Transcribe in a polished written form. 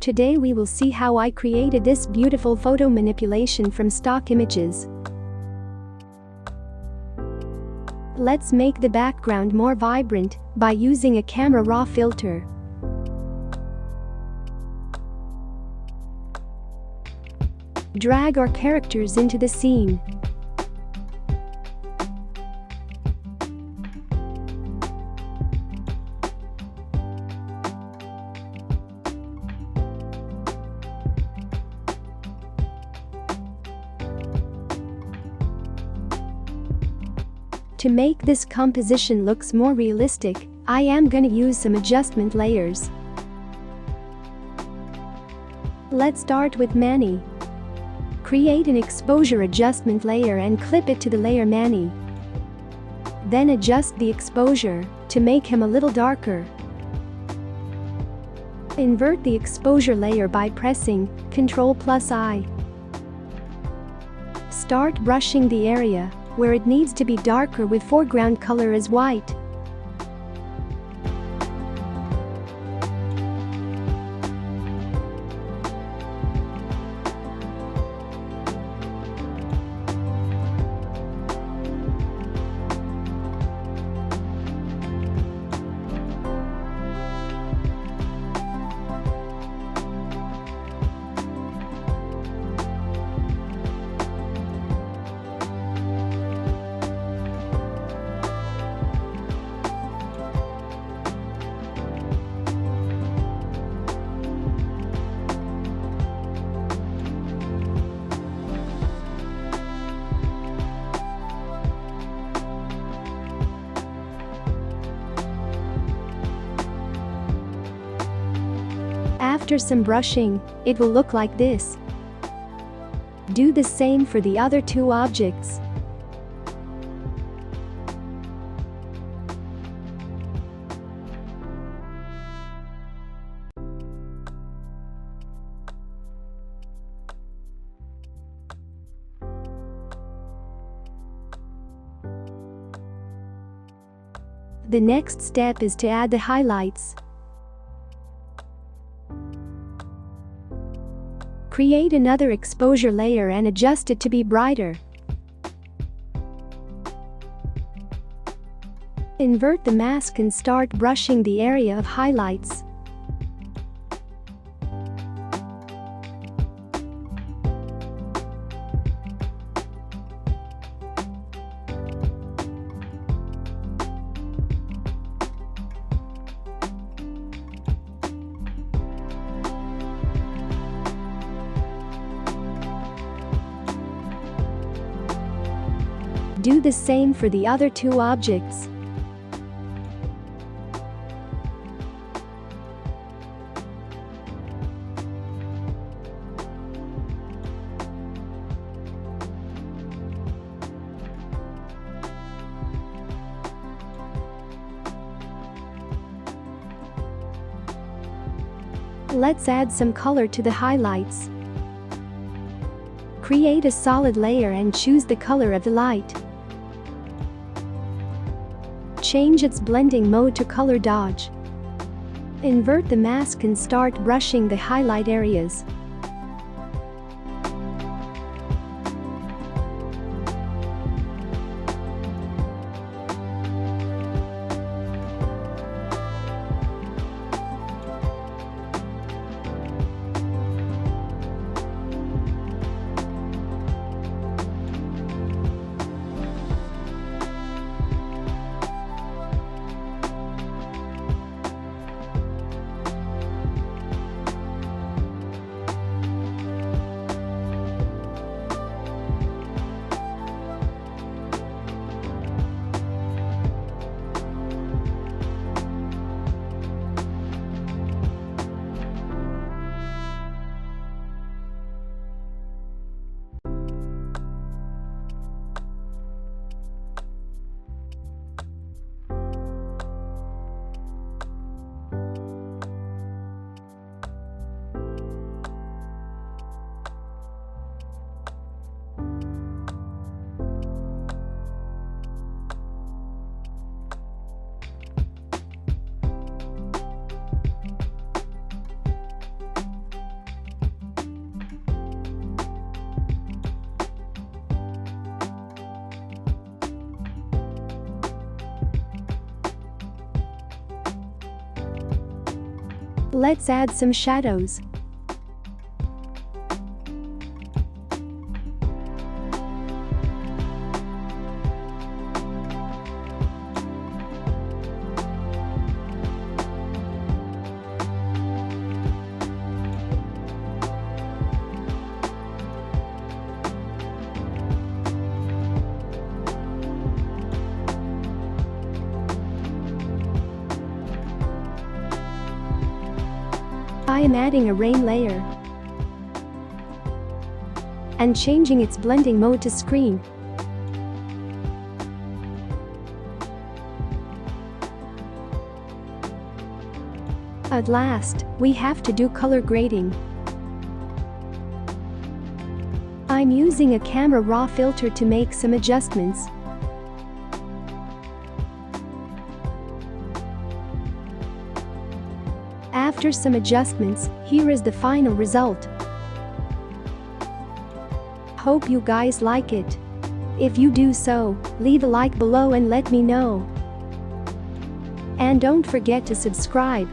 Today we will see how I created this beautiful photo manipulation from stock images. Let's make the background more vibrant by using a camera raw filter. Drag our characters into the scene. To make this composition looks more realistic, I am gonna use some adjustment layers. Let's start with Manny. Create an exposure adjustment layer and clip it to the layer Manny. Then adjust the exposure to make him a little darker. Invert the exposure layer by pressing Ctrl+I. Start brushing the area where it needs to be darker with foreground color as white. After some brushing, it will look like this. Do the same for the other two objects. The next step is to add the highlights. Create another exposure layer and adjust it to be brighter. Invert the mask and start brushing the area of highlights. Do the same for the other two objects. Let's add some color to the highlights. Create a solid layer and choose the color of the light. Change its blending mode to color dodge. Invert the mask and start brushing the highlight areas. Let's add some shadows. I am adding a rain layer and changing its blending mode to screen. At last, we have to do color grading. I'm using a camera raw filter to make some adjustments. After some adjustments, here is the final result. Hope you guys like it. If you do so, leave a like below and let me know. And don't forget to subscribe.